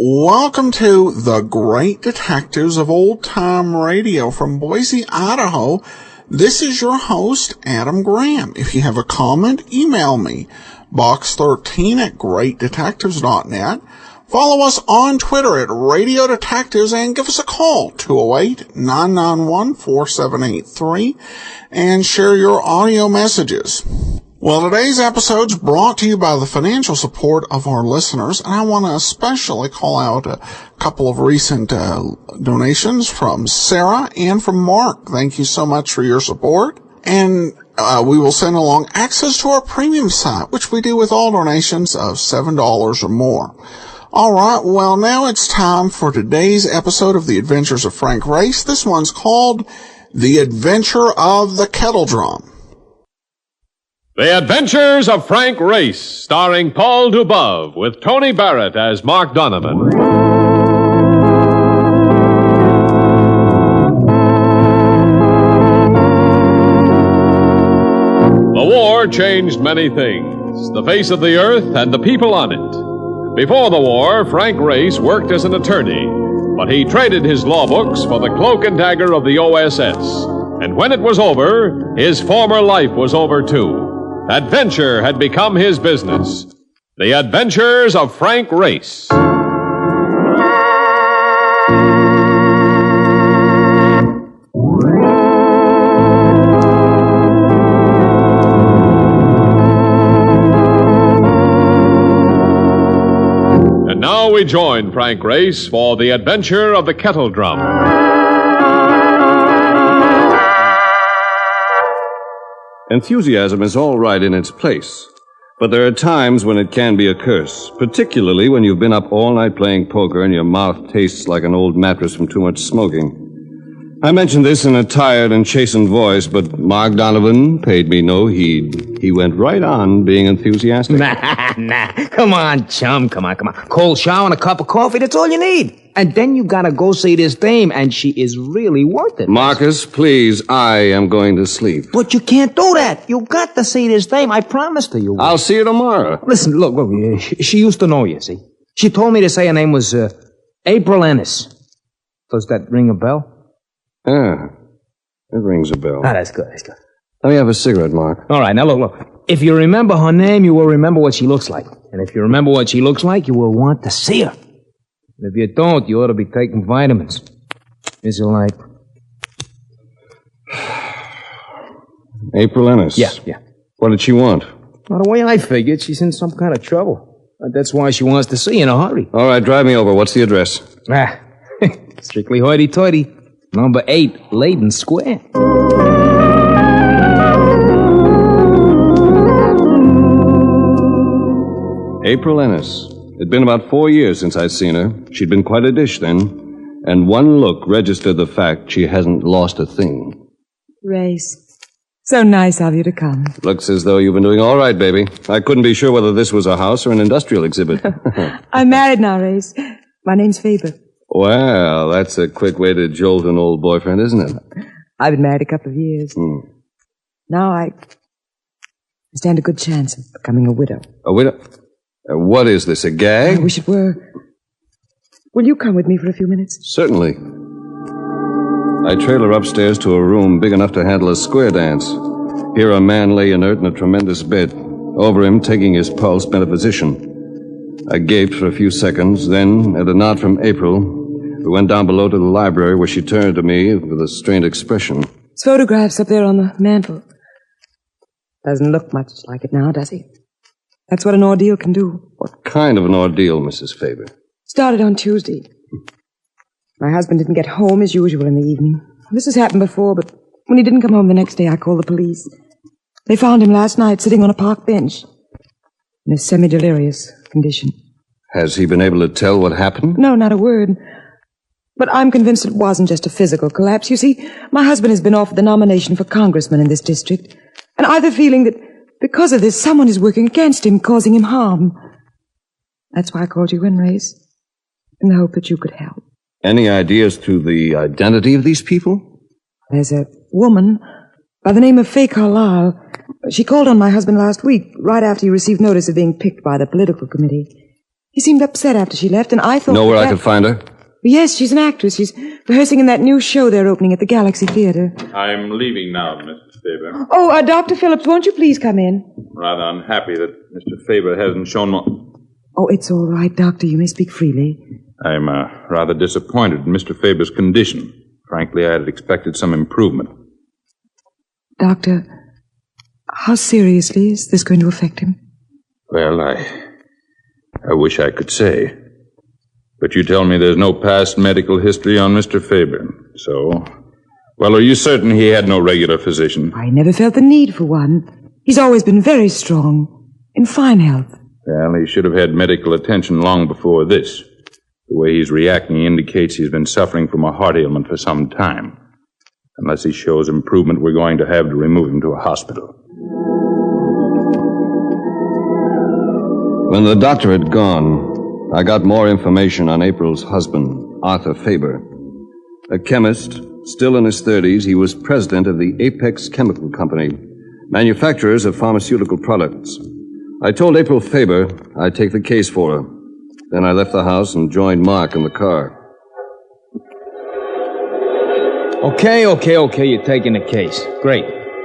Welcome to The Great Detectives of Old Time Radio from Boise, Idaho. This is your host, Adam Graham. If you have a comment, email me, box13@greatdetectives.net. Follow us on Twitter at Radio Detectives and give us a call, 208-991-4783, and share your audio messages. Well, today's episode's brought to you by the financial support of our listeners, and I want to especially call out a couple of recent donations from Sarah and from Mark. Thank you so much for your support. And we will send along access to our premium site, which we do with all donations of $7 or more. All right, well, now it's time for today's episode of The Adventures of Frank Race. This one's called The Adventure of the Kettle Drum. The Adventures of Frank Race, starring Paul Dubove, with Tony Barrett as Mark Donovan. The war changed many things, the face of the earth and the people on it. Before the war, Frank Race worked as an attorney, but he traded his law books for the cloak and dagger of the OSS. And when it was over, his former life was over too. Adventure had become his business. The Adventures of Frank Race. And now we join Frank Race for The Adventure of the Kettle Drum. Enthusiasm is all right in its place, but there are times when it can be a curse, particularly when you've been up all night playing poker and your mouth tastes like an old mattress from too much smoking. I mentioned this in a tired and chastened voice, but Mark Donovan paid me no heed. He went right on being enthusiastic. Nah. Come on, chum. Come on. Cold shower and a cup of coffee, that's all you need. And then you gotta go see this dame, and she is really worth it. Marcus, please, I am going to sleep. But you can't do that. You got to see this dame. I promised to you. I'll see you tomorrow. Listen, look, she used to know you, see? She told me to say her name was April Ennis. Does that ring a bell? Yeah, it rings a bell. Ah, that's good. Let me have a cigarette, Mark. All right, now look. If you remember her name, you will remember what she looks like. And if you remember what she looks like, you will want to see her. And if you don't, you ought to be taking vitamins. Is it like... April Ennis? Yeah. What did she want? Well, the way I figured, she's in some kind of trouble. That's why she wants to see you in a hurry. All right, drive me over. What's the address? Strictly hoity-toity. Number 8, Layden Square. April Ennis. It'd been about 4 years since I'd seen her. She'd been quite a dish then. And one look registered the fact she hasn't lost a thing. Race. So nice of you to come. Looks as though you've been doing all right, baby. I couldn't be sure whether this was a house or an industrial exhibit. I'm married now, Race. My name's Faber. Well, that's a quick way to jolt an old boyfriend, isn't it? I've been married a couple of years. Now I stand a good chance of becoming a widow. A widow? What is this, a gag? I wish it were. Will you come with me for a few minutes? Certainly. I trail her upstairs to a room big enough to handle a square dance. Here a man lay inert in a tremendous bed. Over him, taking his pulse, bent a physician. I gaped for a few seconds, then, at a nod from April, we went down below to the library where she turned to me with a strained expression. His photograph's up there on the mantel. Doesn't look much like it now, does he? That's what an ordeal can do. What kind of an ordeal, Mrs. Faber? Started on Tuesday. My husband didn't get home as usual in the evening. This has happened before, but when he didn't come home the next day, I called the police. They found him last night sitting on a park bench in a semi-delirious condition. Has he been able to tell what happened? No, not a word. But I'm convinced it wasn't just a physical collapse. You see, my husband has been offered the nomination for congressman in this district. And I have a feeling that because of this, someone is working against him, causing him harm. That's why I called you in, Race, in the hope that you could help. Any ideas to the identity of these people? There's a woman by the name of Faye Carlyle. She called on my husband last week, right after he received notice of being picked by the political committee. He seemed upset after she left, and I thought... Know where I could find her? Yes, she's an actress. She's rehearsing in that new show they're opening at the Galaxy Theater. I'm leaving now, Mrs. Faber. Oh, Dr. Phillips, won't you please come in? Rather unhappy that Mr. Faber hasn't shown more... Oh, it's all right, Doctor. You may speak freely. I'm rather disappointed in Mr. Faber's condition. Frankly, I had expected some improvement. Doctor, how seriously is this going to affect him? Well, I wish I could say. But you tell me there's no past medical history on Mr. Faber. So, well, are you certain he had no regular physician? I never felt the need for one. He's always been very strong, in fine health. Well, he should have had medical attention long before this. The way he's reacting indicates he's been suffering from a heart ailment for some time. Unless he shows improvement, we're going to have to remove him to a hospital. When the doctor had gone, I got more information on April's husband, Arthur Faber. A chemist, still in his 30s, he was president of the Apex Chemical Company, manufacturers of pharmaceutical products. I told April Faber I'd take the case for her. Then I left the house and joined Mark in the car. Okay, you're taking the case. Great.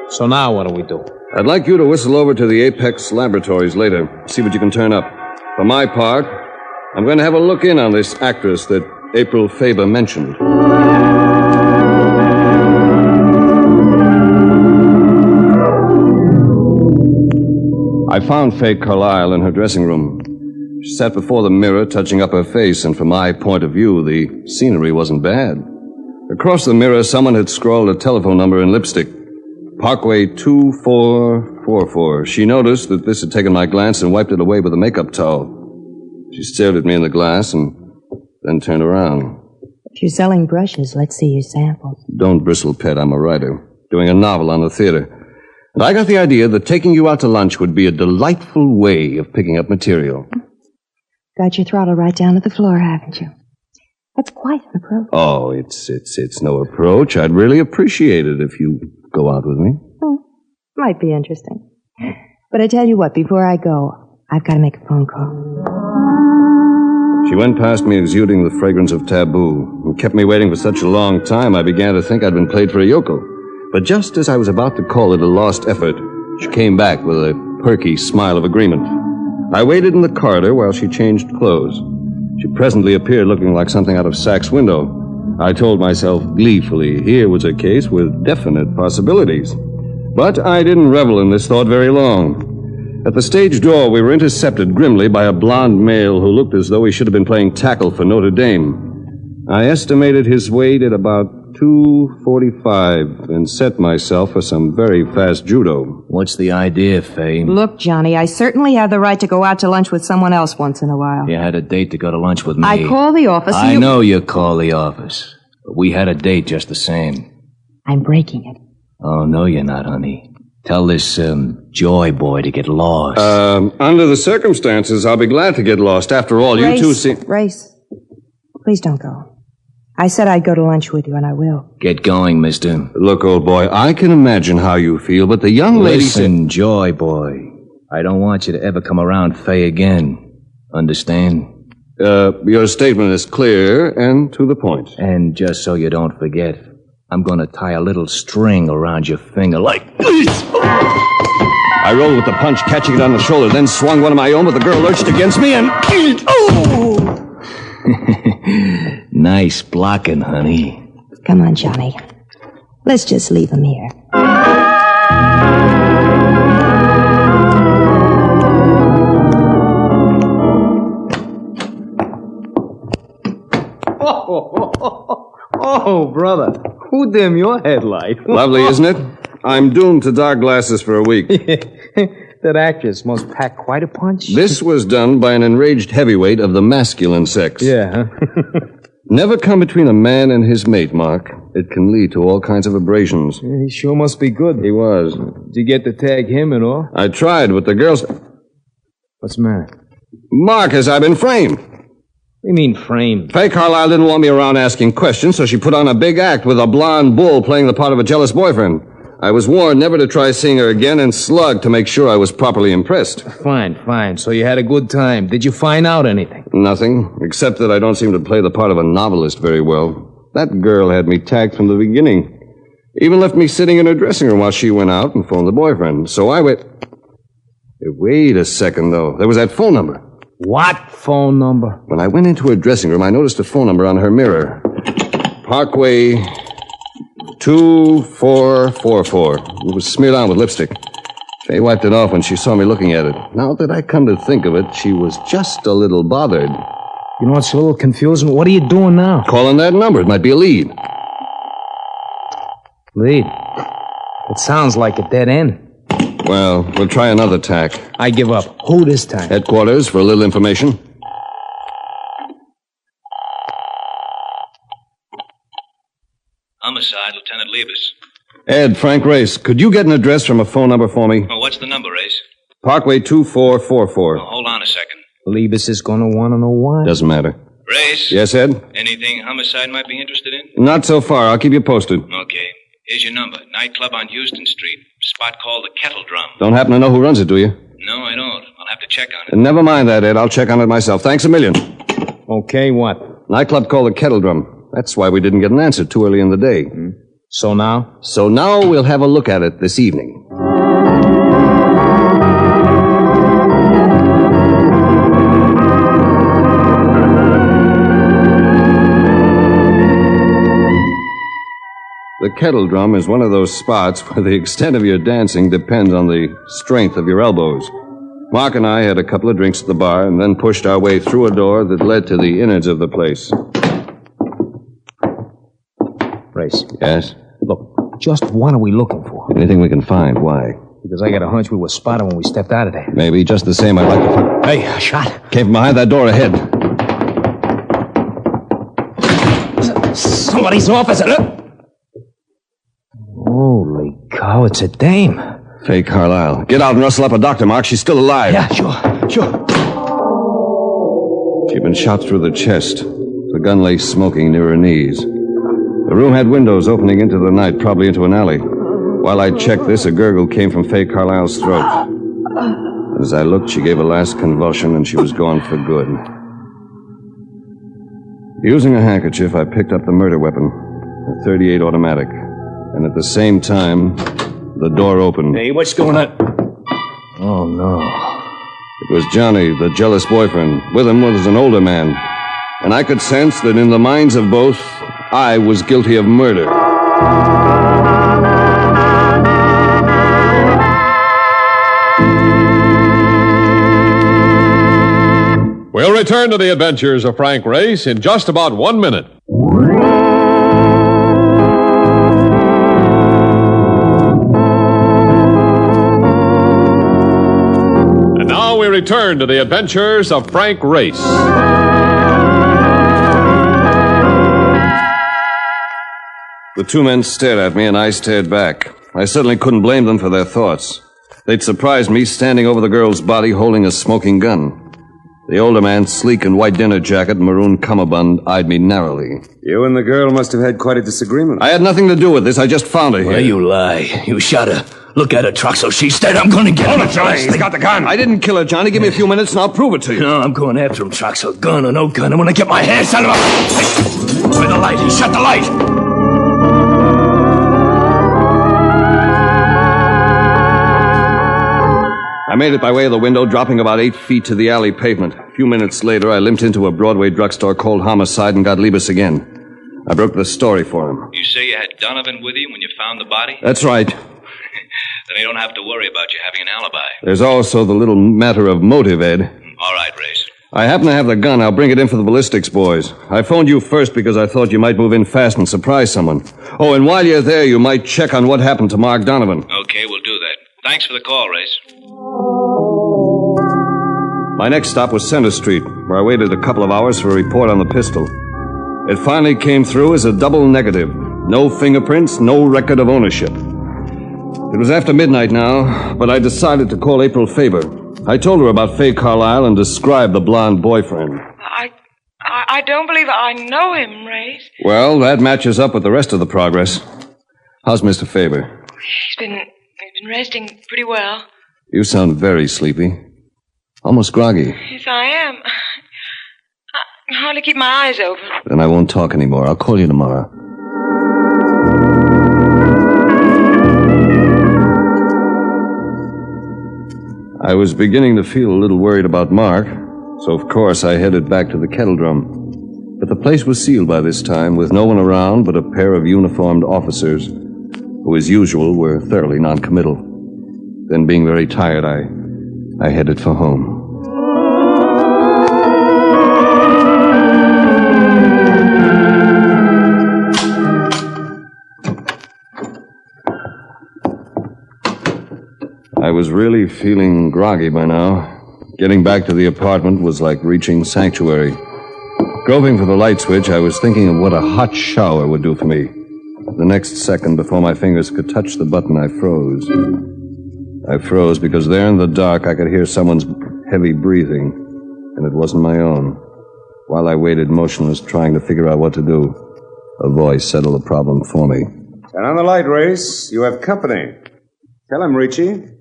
So now what do we do? I'd like you to whistle over to the Apex Laboratories later, see what you can turn up. For my part, I'm going to have a look in on this actress that April Faber mentioned. I found Faye Carlyle in her dressing room. She sat before the mirror, touching up her face, and from my point of view, the scenery wasn't bad. Across the mirror, someone had scrawled a telephone number in lipstick. Parkway 2444. She noticed that this had taken my glance and wiped it away with a makeup towel. She stared at me in the glass and then turned around. If you're selling brushes, let's see your samples. Don't bristle, pet. I'm a writer, doing a novel on the theater. And I got the idea that taking you out to lunch would be a delightful way of picking up material. Got your throttle right down to the floor, haven't you? That's quite an approach. Oh, it's no approach. I'd really appreciate it if you go out with me. Might be interesting. But I tell you what, before I go, I've got to make a phone call. She went past me exuding the fragrance of taboo and kept me waiting for such a long time I began to think I'd been played for a yokel. But just as I was about to call it a lost effort, she came back with a perky smile of agreement. I waited in the corridor while she changed clothes. She presently appeared looking like something out of Sack's window. I told myself gleefully here was a case with definite possibilities. But I didn't revel in this thought very long. At the stage door, we were intercepted grimly by a blond male who looked as though he should have been playing tackle for Notre Dame. I estimated his weight at about 245 and set myself for some very fast judo. What's the idea, Faye? Look, Johnny, I certainly have the right to go out to lunch with someone else once in a while. You had a date to go to lunch with me. I call the office. I know you call the office. But we had a date just the same. I'm breaking it. Oh, no, you're not, honey. Tell this, Joy boy to get lost. Under the circumstances, I'll be glad to get lost. After all, you two seem... Race, please don't go. I said I'd go to lunch with you, and I will. Get going, mister. Look, old boy, I can imagine how you feel, but the young lady Listen, Joy boy. I don't want you to ever come around Faye again. Understand? Your statement is clear and to the point. And just so you don't forget, I'm going to tie a little string around your finger like this. I rolled with the punch, catching it on the shoulder, then swung one of my own, but the girl lurched against me and... Oh! Nice blocking, honey. Come on, Johnny. Let's just leave him here. Oh, brother. Who dim your headlight? Lovely, isn't it? I'm doomed to dark glasses for a week. That actress must pack quite a punch. This was done by an enraged heavyweight of the masculine sex. Yeah. Never come between a man and his mate, Mark. It can lead to all kinds of abrasions. Yeah, he sure must be good. He was. Did you get to tag him and all? I tried with the girls. What's the matter? Marcus, I've been framed. What do you mean framed? Faye Carlisle didn't want me around asking questions, so she put on a big act with a blonde bull playing the part of a jealous boyfriend. I was warned never to try seeing her again and slugged to make sure I was properly impressed. Fine. So you had a good time. Did you find out anything? Nothing, except that I don't seem to play the part of a novelist very well. That girl had me tagged from the beginning. Even left me sitting in her dressing room while she went out and phoned the boyfriend. So I went... Wait a second, though. There was that phone number. What phone number? When I went into her dressing room, I noticed a phone number on her mirror. Parkway 2444. It was smeared on with lipstick. Faye wiped it off when she saw me looking at it. Now that I come to think of it, she was just a little bothered. You know what's a little confusing? What are you doing now? Calling that number. It might be a lead. Lead? It sounds like a dead end. Well, we'll try another tack. I give up. Who this time? Headquarters for a little information. Homicide, Lieutenant Liebes. Ed, Frank Race, could you get an address from a phone number for me? Oh, what's the number, Race? Parkway 2444. Oh, hold on a second. Liebes is going to want to know why. Doesn't matter. Race? Yes, Ed? Anything Homicide might be interested in? Not so far. I'll keep you posted. Okay. Here's your number. Nightclub on Houston Street. Spot called the Kettle Drum. Don't happen to know who runs it, do you? No, I don't. I'll have to check on it. Never mind that, Ed. I'll check on it myself. Thanks a million. Okay, what? Nightclub called the Kettle Drum. That's why we didn't get an answer too early in the day. So now? So now we'll have a look at it this evening. The Kettle Drum is one of those spots where the extent of your dancing depends on the strength of your elbows. Mark and I had a couple of drinks at the bar and then pushed our way through a door that led to the innards of the place. Race. Yes? Look, just what are we looking for? Anything we can find. Why? Because I got a hunch we were spotted when we stepped out of there. Maybe. Just the same, I'd like to find... Hey, a shot. Came from behind that door ahead. Somebody's office. Holy cow, it's a dame. Faye Carlisle. Get out and rustle up a doctor, Mark. She's still alive. Yeah, sure. She'd been shot through the chest. The gun lay smoking near her knees. The room had windows opening into the night, probably into an alley. While I checked this, a gurgle came from Faye Carlisle's throat. As I looked, she gave a last convulsion, and she was gone for good. Using a handkerchief, I picked up the murder weapon, a .38 automatic. And at the same time, the door opened. Hey, what's going on? Oh, no. It was Johnny, the jealous boyfriend. With him was an older man. And I could sense that in the minds of both, I was guilty of murder. We'll return to the adventures of Frank Race in just about 1 minute. And now we return to the adventures of Frank Race. The two men stared at me, and I stared back. I certainly couldn't blame them for their thoughts. They'd surprised me standing over the girl's body holding a smoking gun. The older man, sleek in white dinner jacket and maroon cummerbund, eyed me narrowly. You and the girl must have had quite a disagreement. I had nothing to do with this. I just found her here. Well, you lie. You shot her. Look at her, Troxel. She's dead. I'm going to get her. Johnny, they got the gun. I didn't kill her, Johnny. Give me a few minutes and I'll prove it to you. No, I'm going after him, Troxel. Gun or no gun. I'm going to get my hands on him. Where the light? He shut the light. I made it by way of the window, dropping about 8 feet to the alley pavement. A few minutes later, I limped into a Broadway drugstore called Homicide and got Liebes again. I broke the story for him. You say you had Donovan with you when you found the body? That's right. Then you don't have to worry about you having an alibi. There's also the little matter of motive, Ed. All right, Race. I happen to have the gun. I'll bring it in for the ballistics boys. I phoned you first because I thought you might move in fast and surprise someone. Oh, and while you're there, you might check on what happened to Mark Donovan. Okay, we'll do that. Thanks for the call, Race. My next stop was Center Street, where I waited a couple of hours for a report on the pistol. It finally came through as a double negative. No fingerprints, no record of ownership. It was after midnight now, but I decided to call April Faber. I told her about Faye Carlisle and described the blonde boyfriend. I don't believe I know him, Race. Well, that matches up with the rest of the progress. How's Mr. Faber? He's been resting pretty well. You sound very sleepy. Almost groggy. Yes, I am. I hardly keep my eyes open. Then I won't talk anymore. I'll call you tomorrow. I was beginning to feel a little worried about Mark, so of course I headed back to the Kettle Drum. But the place was sealed by this time, with no one around but a pair of uniformed officers, who as usual were thoroughly noncommittal. Then, being very tired, I headed for home. I was really feeling groggy by now. Getting back to the apartment was like reaching sanctuary. Groping for the light switch, I was thinking of what a hot shower would do for me. The next second, before my fingers could touch the button, I froze. I froze because there in the dark I could hear someone's heavy breathing, and it wasn't my own. While I waited motionless, trying to figure out what to do, a voice settled the problem for me. Turn on the light, Race. You have company. Tell him, Richie.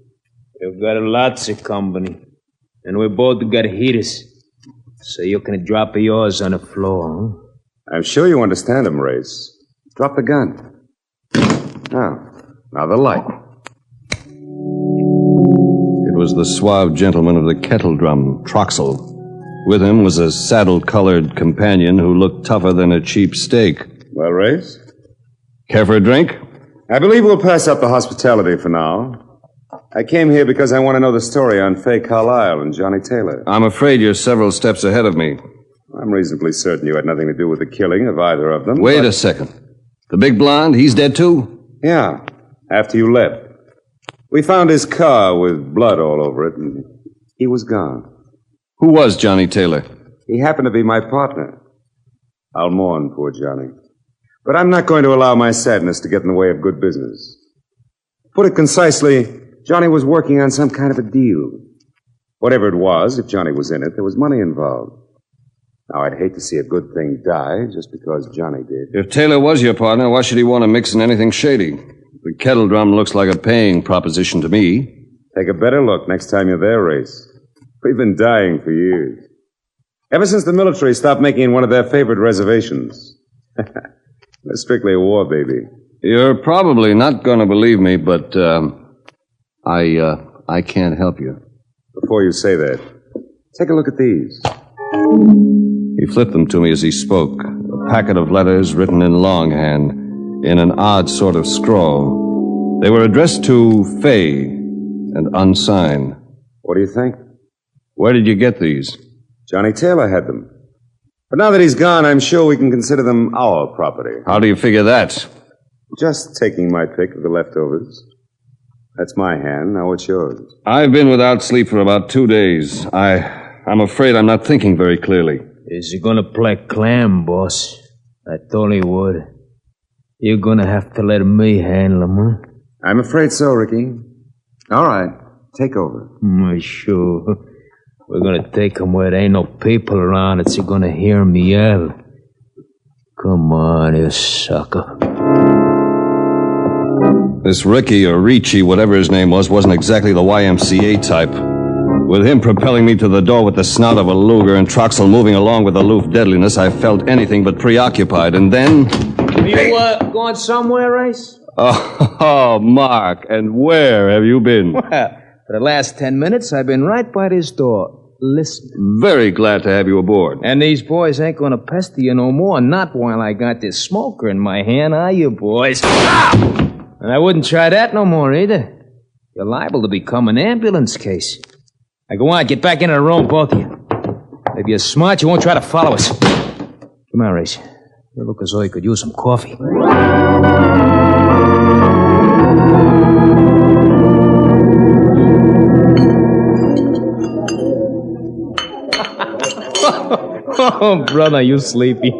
You've got lots of company. And we both got heaters. So you can drop yours on the floor, huh? I'm sure you understand him, Race. Drop the gun. Now the light. It was the suave gentleman of the Kettle Drum, Troxel. With him was a saddle-colored companion who looked tougher than a cheap steak. Well, Race? Care for a drink? I believe we'll pass up the hospitality for now. I came here because I want to know the story on Faye Carlisle and Johnny Taylor. I'm afraid you're several steps ahead of me. I'm reasonably certain you had nothing to do with the killing of either of them. Wait a second. The big blonde, he's dead too? Yeah, after you left. We found his car with blood all over it, and he was gone. Who was Johnny Taylor? He happened to be my partner. I'll mourn poor Johnny. But I'm not going to allow my sadness to get in the way of good business. Put it concisely, Johnny was working on some kind of a deal. Whatever it was, if Johnny was in it, there was money involved. Now, I'd hate to see a good thing die just because Johnny did. If Taylor was your partner, why should he want to mix in anything shady? The Kettle Drum looks like a paying proposition to me. Take a better look next time you're there, Race. We've been dying for years. Ever since the military stopped making it one of their favorite reservations. They're strictly a war baby. You're probably not going to believe me, but I can't help you. Before you say that, take a look at these. He flipped them to me as he spoke. A packet of letters written in longhand, in an odd sort of scrawl. They were addressed to Faye and unsigned. What do you think? Where did you get these? Johnny Taylor had them. But now that he's gone, I'm sure we can consider them our property. How do you figure that? Just taking my pick of the leftovers. That's my hand. Now what's yours? I've been without sleep for about 2 days. I'm afraid I'm not thinking very clearly. Is he gonna play clam, boss? I thought he would. You're gonna have to let me handle him, huh? I'm afraid so, Ricky. All right. Take over. Sure. We're gonna take him where there ain't no people around that's gonna hear me yell. Come on, you sucker. This Ricky or Ricci, whatever his name was, wasn't exactly the YMCA type. With him propelling me to the door with the snout of a Luger and Troxel moving along with aloof deadliness, I felt anything but preoccupied. And then... You going somewhere, Race? Oh, Mark, and where have you been? Well, for the last 10 minutes, I've been right by this door, listening. Very glad to have you aboard. And these boys ain't gonna pester you no more, not while I got this smoker in my hand, are you, boys? Ah! And I wouldn't try that no more, either. You're liable to become an ambulance case. Now, go on, get back into the room, both of you. If you're smart, you won't try to follow us. Come on, Race. You look as though you could use some coffee. Oh, brother, you sleepy.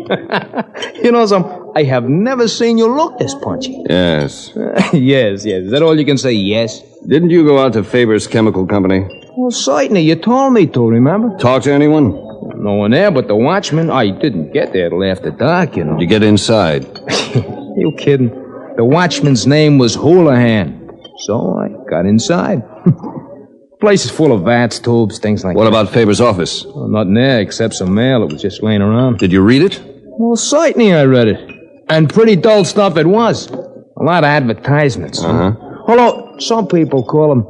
You know something? I have never seen you look this punchy. Yes. Yes. Is that all you can say, yes? Didn't you go out to Faber's Chemical Company? Well, certainly. You told me to, remember? Talk to anyone? No one there but the watchman. I didn't get there till after dark, you know. Did you get inside? You kidding? The watchman's name was Houlihan. So I got inside. Place is full of vats, tubes, things like that. What about Faber's office? Well, nothing there except some mail that was just laying around. Did you read it? Well, certainly I read it. And pretty dull stuff it was. A lot of advertisements. Although some people call them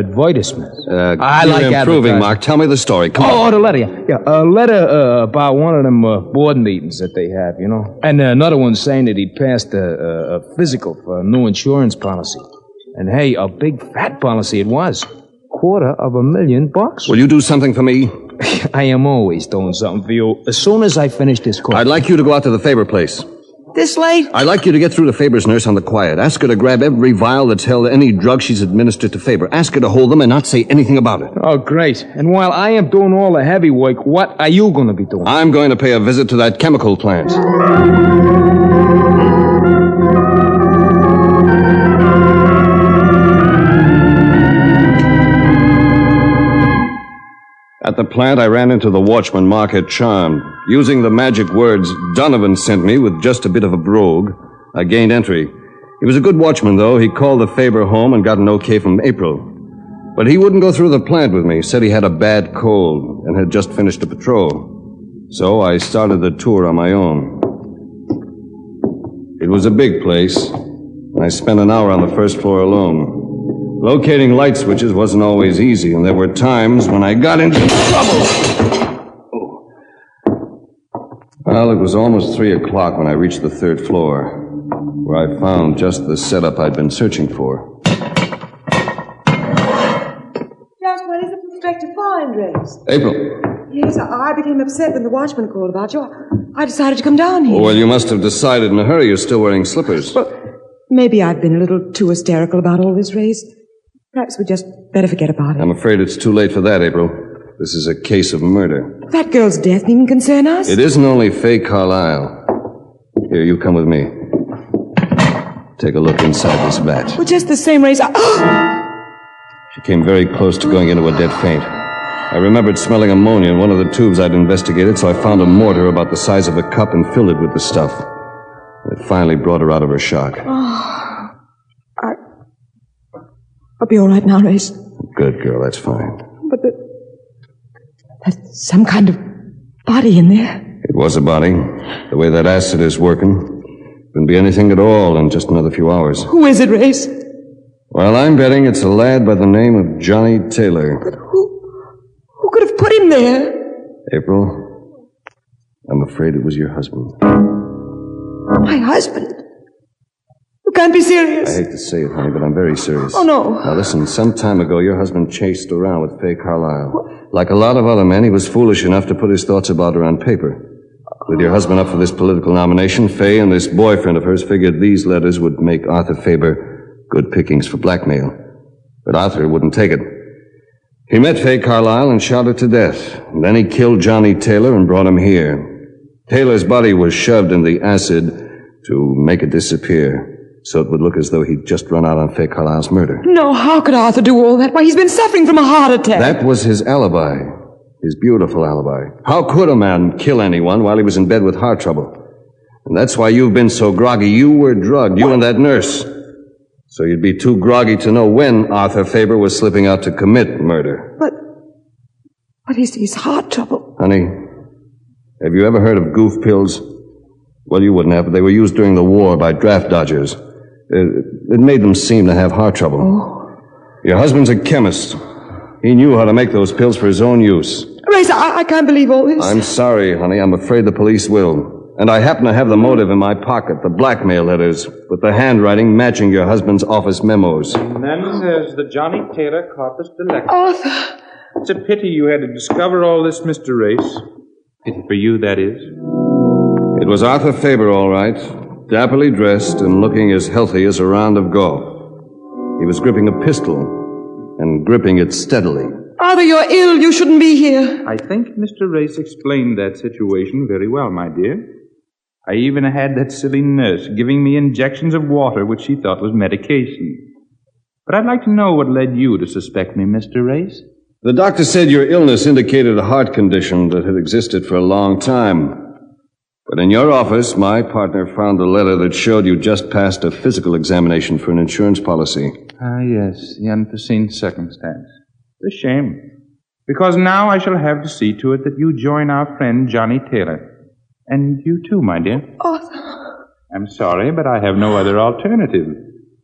advertisements. I like improving, Mark. Tell me the story. Come on. Oh, the letter. Yeah, a letter about one of them board meetings that they have, you know. And another one saying that he'd passed a physical for a new insurance policy. And hey, a big fat policy it was. $250,000. Will you do something for me? I am always doing something for you. As soon as I finish this course. I'd like you to go out to the Faber place. This late? I'd like you to get through to Faber's nurse on the quiet. Ask her to grab every vial that's held any drug she's administered to Faber. Ask her to hold them and not say anything about it. Oh, great. And while I am doing all the heavy work, what are you going to be doing? I'm going to pay a visit to that chemical plant. At the plant, I ran into the watchman Mark had charmed. Using the magic words Donovan sent me with just a bit of a brogue, I gained entry. He was a good watchman, though. He called the Faber home and got an okay from April. But he wouldn't go through the plant with me. Said he had a bad cold and had just finished a patrol. So I started the tour on my own. It was a big place. I spent an hour on the first floor alone. Locating light switches wasn't always easy, and there were times when I got into trouble. Well, it was almost 3 o'clock when I reached the third floor, where I found just the setup I'd been searching for. Just what is it expect to find, Rose? April. Yes, I became upset when the watchman called about you. I decided to come down here. Oh, well, you must have decided in a hurry. You're still wearing slippers. Well, maybe I've been a little too hysterical about all this, Race. Perhaps we'd just better forget about it. I'm afraid it's too late for that, April. This is a case of murder. That girl's death needn't concern us. It isn't only Faye Carlisle. Here, you come with me. Take a look inside this vat. Well, just the same, Race. She came very close to going into a dead faint. I remembered smelling ammonia in one of the tubes I'd investigated, so I found a mortar about the size of a cup and filled it with the stuff. It finally brought her out of her shock. I'll be all right now, Race. Good girl, that's fine. But that's some kind of body in there. It was a body. The way that acid is working, couldn't be anything at all in just another few hours. Who is it, Race? Well, I'm betting it's a lad by the name of Johnny Taylor. But who could have put him there? April, I'm afraid it was your husband. My husband? You can't be serious. I hate to say it, honey, but I'm very serious. Oh, no. Now, listen, some time ago, your husband chased around with Faye Carlisle. What? Like a lot of other men, he was foolish enough to put his thoughts about her on paper. With your husband up for this political nomination, Faye and this boyfriend of hers figured these letters would make Arthur Faber good pickings for blackmail. But Arthur wouldn't take it. He met Faye Carlisle and shot her to death. And then he killed Johnny Taylor and brought him here. Taylor's body was shoved in the acid to make it disappear, so it would look as though he'd just run out on Faye Carlisle's murder. No, how could Arthur do all that? Why, he's been suffering from a heart attack. That was his alibi. His beautiful alibi. How could a man kill anyone while he was in bed with heart trouble? And that's why you've been so groggy. You were drugged, you and that nurse. So you'd be too groggy to know when Arthur Faber was slipping out to commit murder. But he's heart trouble. Honey, have you ever heard of goof pills? Well, you wouldn't have, but they were used during the war by draft dodgers. It made them seem to have heart trouble. Oh. Your husband's a chemist. He knew how to make those pills for his own use. Race, I can't believe all this. I'm sorry, honey. I'm afraid the police will. And I happen to have the motive in my pocket, the blackmail letters, with the handwriting matching your husband's office memos. And then there's the Johnny Taylor Corpus Delicti. Arthur. It's a pity you had to discover all this, Mr. Race. Pity for you, that is. It was Arthur Faber, all right. Dapperly dressed and looking as healthy as a round of golf. He was gripping a pistol and gripping it steadily. Arthur, you're ill. You shouldn't be here. I think Mr. Race explained that situation very well, my dear. I even had that silly nurse giving me injections of water which she thought was medication. But I'd like to know what led you to suspect me, Mr. Race. The doctor said your illness indicated a heart condition that had existed for a long time. But in your office, my partner found a letter that showed you just passed a physical examination for an insurance policy. Ah, yes, the unforeseen circumstance. It's a shame. Because now I shall have to see to it that you join our friend Johnny Taylor. And you too, my dear. Arthur. I'm sorry, but I have no other alternative.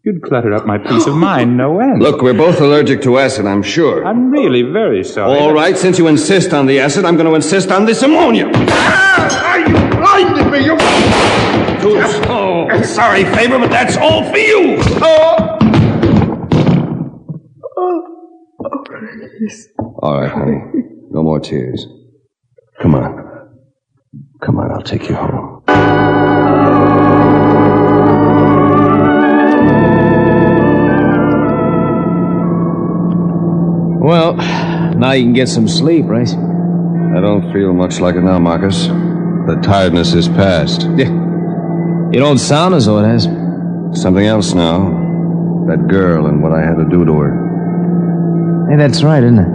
You'd clutter up my peace of mind no end. Look, we're both allergic to acid, I'm sure. I'm really very sorry. All right, since you insist on the acid, I'm going to insist on this ammonia. You blinded me! You... Oh, sorry, Faber, but that's all for you. All right, honey. No more tears. Come on. Come on, I'll take you home. Well, now you can get some sleep, right? I don't feel much like it now, Marcus. The tiredness is past. Yeah. You don't sound as though it has. Something else now. That girl and what I had to do to her. Hey, that's right, isn't it?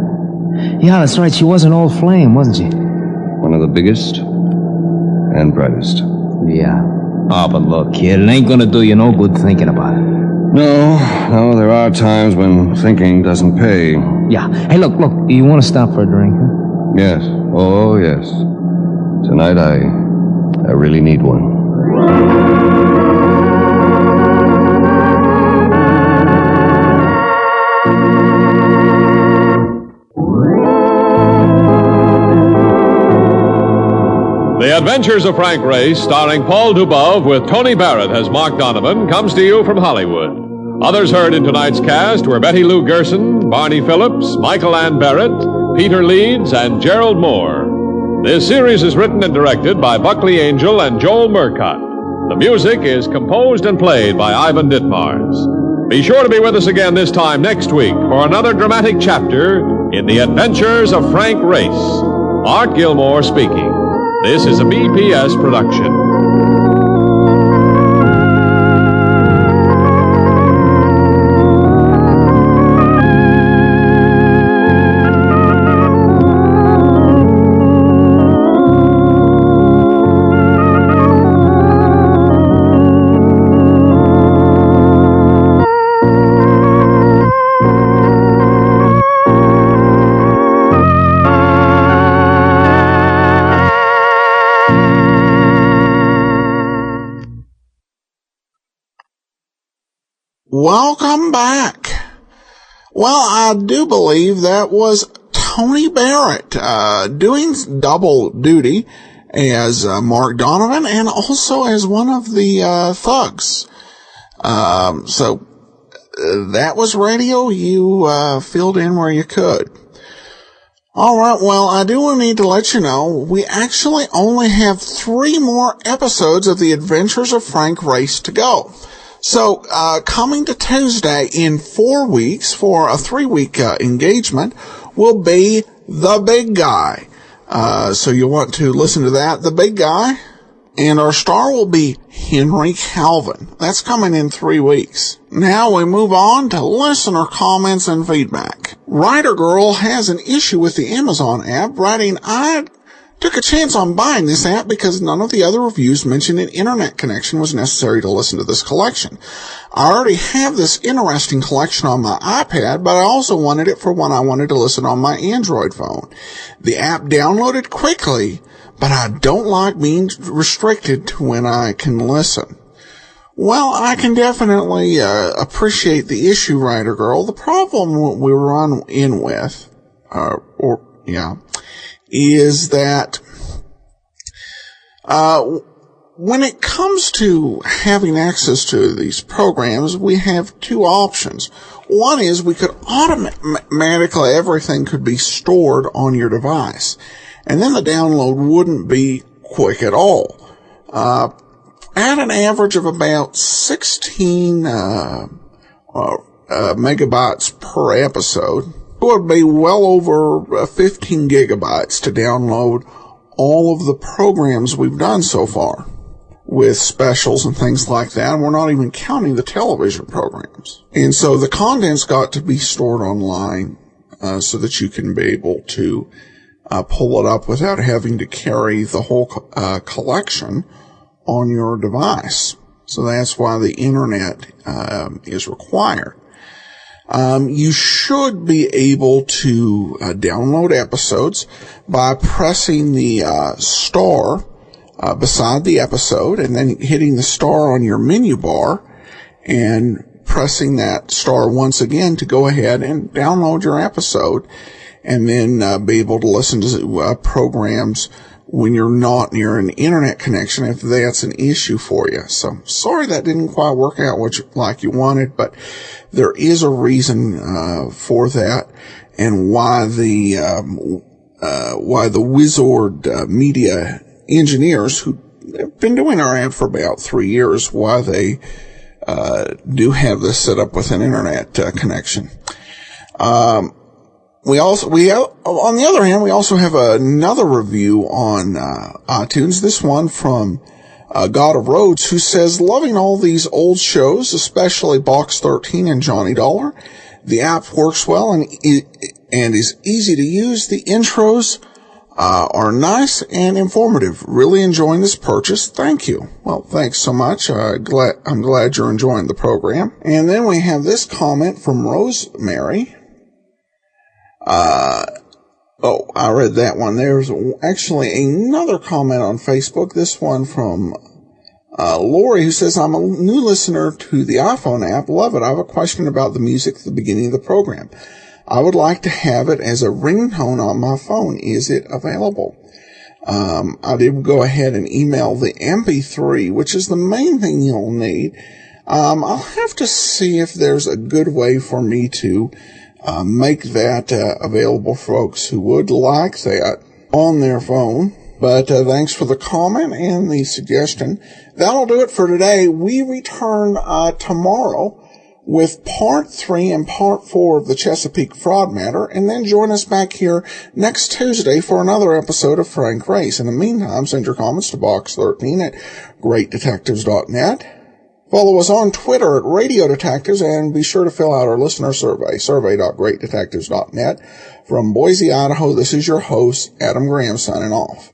Yeah, that's right. She was an old flame, wasn't she? One of the biggest and brightest. Yeah. Oh, but look, kid, it ain't gonna do you no good thinking about it. No, there are times when thinking doesn't pay. Yeah. Hey, look, you want to stop for a drink, huh? Yes. Oh, yes. Tonight I really need one. The Adventures of Frank Race, starring Paul Dubov with Tony Barrett as Mark Donovan, comes to you from Hollywood. Others heard in tonight's cast were Betty Lou Gerson, Barney Phillips, Michael Ann Barrett, Peter Leeds, and Gerald Moore. This series is written and directed by Buckley Angel and Joel Murcott. The music is composed and played by Ivan Ditmars. Be sure to be with us again this time next week for another dramatic chapter in The Adventures of Frank Race. Art Gilmore speaking. This is a BPS production. Welcome back. Well, I do believe that was Tony Barrett doing double duty as Mark Donovan and also as one of the thugs. So that was radio. You filled in where you could. All right, well, I do need to let you know we actually only have 3 more episodes of The Adventures of Frank Race to go. So, coming to Tuesday in 4 weeks for a 3-week engagement will be The Big Guy. So you'll want to listen to that, The Big Guy. And our star will be Henry Calvin. That's coming in 3 weeks. Now we move on to listener comments and feedback. Writer Girl has an issue with the Amazon app, writing, I took a chance on buying this app because none of the other reviews mentioned an internet connection was necessary to listen to this collection. I already have this interesting collection on my iPad, but I also wanted it for when I wanted to listen on my Android phone. The app downloaded quickly, but I don't like being restricted to when I can listen. Well, I can definitely appreciate the issue, Writer Girl. The problem we run in with, is that when it comes to having access to these programs, we have 2 options. One is we could automatically, everything could be stored on your device, and then the download wouldn't be quick at all. At an average of about 16 megabytes per episode, to would be well over 15 gigabytes to download all of the programs we've done so far, with specials and things like that. And we're not even counting the television programs. And so the content's got to be stored online so that you can be able to pull it up without having to carry the whole collection on your device. So that's why the internet is required. You should be able to download episodes by pressing the star beside the episode and then hitting the star on your menu bar and pressing that star once again to go ahead and download your episode, and then be able to listen to programs when you're not near an internet connection if that's an issue for you. So sorry that didn't quite work out like you wanted, but there is a reason for that, and why the Wizard Media engineers who have been doing our ad for about 3 years, why they do have this set up with an internet connection. On the other hand, we also have another review on iTunes. This one from God of Rhodes, who says, loving all these old shows, especially Box 13 and Johnny Dollar. The app works well and is easy to use. The intros are nice and informative. Really enjoying this purchase. Thank you. Well, thanks so much. I'm glad you're enjoying the program. And then we have this comment from Rosemary. I read that one. There's actually another comment on Facebook. This one from Lori, who says, I'm a new listener to the iPhone app. Love it. I have a question about the music at the beginning of the program. I would like to have it as a ringtone on my phone. Is it available? I did go ahead and email the MP3, which is the main thing you'll need. I'll have to see if there's a good way for me to make that available for folks who would like that on their phone. But thanks for the comment and the suggestion. That'll do it for today. We return tomorrow with part 3 and part 4 of the Chesapeake Fraud Matter, and then join us back here next Tuesday for another episode of Frank Race. In the meantime, send your comments to box13 at greatdetectives.net. Follow us on Twitter at Radio Detectives, and be sure to fill out our listener survey, survey.greatdetectives.net. From Boise, Idaho, this is your host, Adam Graham, signing off.